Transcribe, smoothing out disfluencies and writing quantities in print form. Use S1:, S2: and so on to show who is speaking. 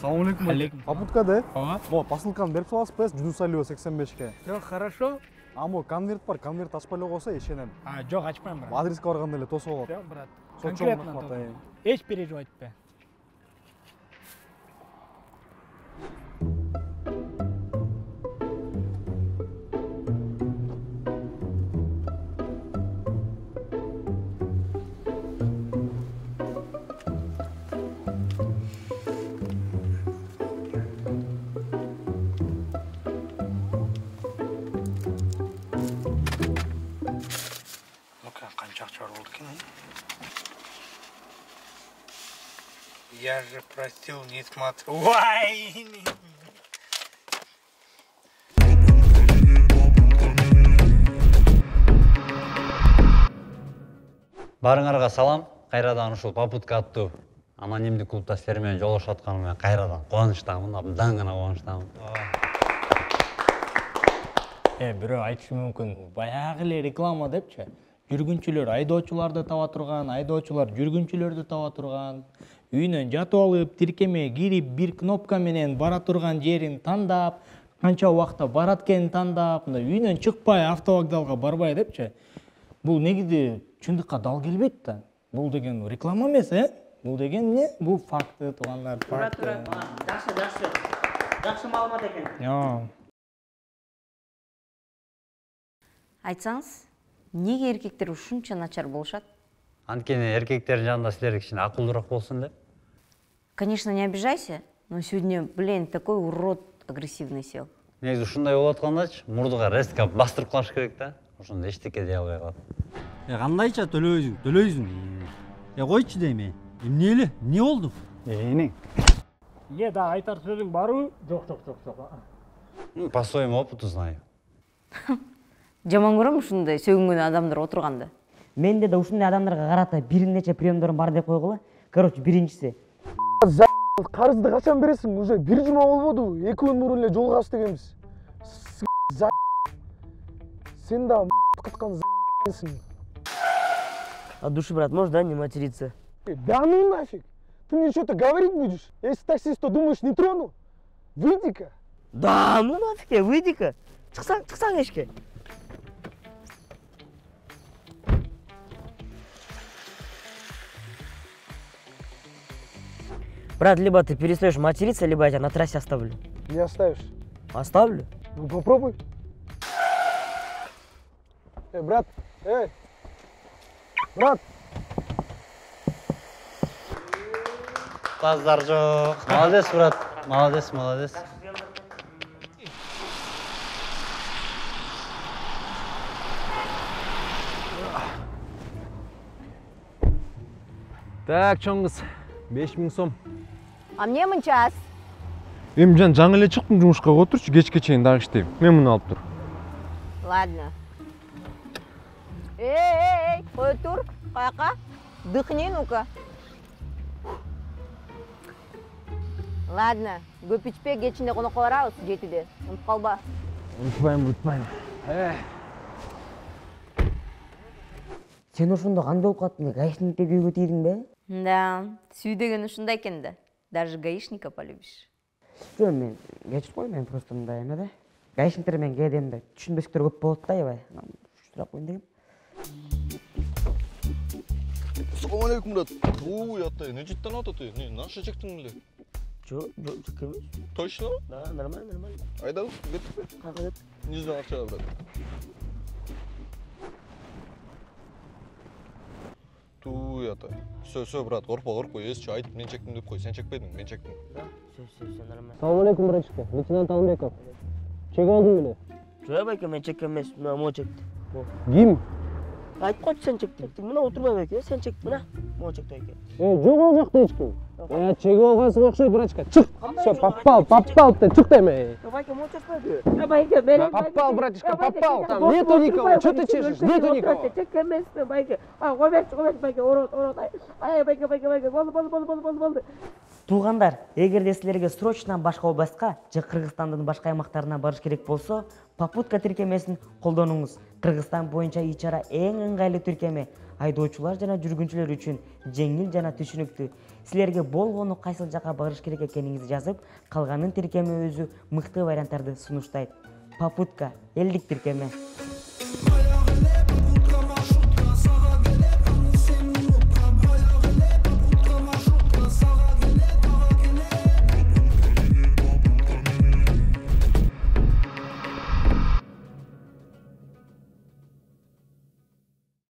S1: Салам алейкум.
S2: Алейкум.
S1: Попутка да?
S2: Ага.
S1: Мо, посылканы берип саласыз, Жунусалиева 85-ке.
S2: Жоқ, хорошо.
S1: Амо, конверт бар, конверт ачпай эле койсо ишенем.
S2: Жоқ, ачпайм, брат.
S1: Адреске барганда эле тосуп алат.
S2: Жоқ, брат.
S1: Конкретно
S2: Конкретно
S1: рахмат,
S2: топ. Эч переживать этпе. Қанша ақша болды екен? Я же просил не смотреть. Уай!
S3: Барыңарға салам. Кайрадан ушул попутка аттуу анонимдик клубдаштар менен жолугушуп атканыма кайрадан кубанычтамын, абдан гана кубанычтамын.
S2: Бирөө айтышы мүмкүн, баягы эле реклама депчи. Жүргүнчүлөр айдоочуларды таба турган, айдоочулар жүргүнчүлөрдү таба турган, үйүнөн жатып алып, тиркемеге кирип, бир кнопка менен бара турган жерин тандап, канча убакта барат экенин тандап, үйүнөн чыкпай, автовокзалга барбай депчи. Бул негизи чындыкка дал келбейт да. Бул деген реклама эмес, Бул деген эмне? Бул факты, туугандар, факты.
S4: Жакшы маалымат экен. Айтсаңыз, неге эркектер ушунча начар болушат?
S3: Анткени эркектердин жанында силер кичине акылдуураак болсун деп.
S4: Конечно, не обижайся, но сегодня, блин, такой урод агрессивный сел.
S3: Негизи ушундай болуп аткандачы, мурдуга резко бастырып калыш керек да. Ошондо эчтеке дей албай калат.
S5: Кандайча төлөйсүң? Койчу дейм. Эмне эле? Эмне болду?
S1: Эне.
S2: Да, айтар сөзүң барбы? Жок.
S3: По своему опыту знаю.
S4: Жаман көрөм ушундай сөгүнгөн адамдар отурганда.
S6: Менде да ушундай адамдарга карата бир нече приемдорум бар деп койгула. Короче, биринчиси.
S1: Карызды качан бересиң? Уже бир жума болбоду. 2 күн мурун эле жолго чыгып дегенбиз. Сен да кыткан сың.
S6: От души, брат, можешь, да, не материться?
S1: Да ну нафиг. Ты мне что-то говорить будешь? Если таксист, то думаешь, не трону? Выйди-ка.
S6: Да ну нафиг, выйди-ка. Чыксаң эшикке. Брат, либо ты перестаешь материться, либо я тебя на трассе оставлю.
S1: Не оставишь?
S6: Оставлю?
S1: Ну попробуй. Брат, брат.
S3: Базар жок. Молодец, брат. Молодец.
S7: Так, чоңгуз. 5000 сом.
S4: А мне мынчас.
S7: Эмжан, жаңы эле чыктым жумушка, отурчу, кечке чейин дагы иштейм. Мен муну алып тур.
S4: Ладно. Эй, кой тур, каяка? Дыхни, ну-ка. Ладно, көп ичпей, кечинде конокко барабыз, 7-де. Унутуп калба.
S7: Унутпайм.
S6: Сен ошондо кандай болуп калдың? Гаишникке күйгө тийдиң бе?
S4: Да, сүй деген ушундай экен да. Даже гаишника полюбишь.
S6: Жөн, мен кечирип кой, мен просто мындай эме да. Гаишниктер менен кээде мындай түшүнбөстүктөр көп болот да, аябай. Сурап коеюн дегем.
S8: Салам алейкум, брат. Атай, не життен ата ты? Не, наши чектің біле?
S6: Жок эмес.
S8: Точно?
S6: Да, нормально.
S8: Айда, кеттік бе?
S6: Кайда кеттик?
S8: Не знаю, ақшаға, брат. Атай. Все, брат, қорқпа, езші айтып, мен чектім деп қой. Сен чекпедің, мен чектім.
S6: Да, все, нормально.
S9: Салам алейкум, братчика. Лейтенант Алмеков. Чек алдың беле?
S6: Жок, байке, мен чеккен эмес. Мына мо чекти.
S9: Ким?
S6: Айтып койчу, сен чектиң. Мына отурбай байке, сен чекти, мына. Мо чекти байке.
S9: Жок ал жакта эч ким. Чек алгансың окшойт, братчика. Чык. Все, попал ты, чык деме.
S6: Байке, мо чекпеди. Байке, мен
S9: попал, братишка, попал. Там нету никого. Что ты чешешь? Нету никого.
S6: Чеккен эмеспи, байке. Койбечи, байке, орот. Ай, байке, болду. Туугандар, эгерде силерге срочно башка областка же Кыргызстандын башка аймактарына барыш керек болсо, попутка тиркемесин колдонуңуз. Кыргызстан боюнча ичара эң ыңгайлуу тиркеме. Айдоочулар жана жүргүнчүлөр үчүн жеңил жана түшүнүктүү. Силерге болгону кайсыл жака барыш керек экениңизди жазып, калганын тиркеме өзү мыкты варианттарды сунуштайт. Попутка, элдик тиркеме.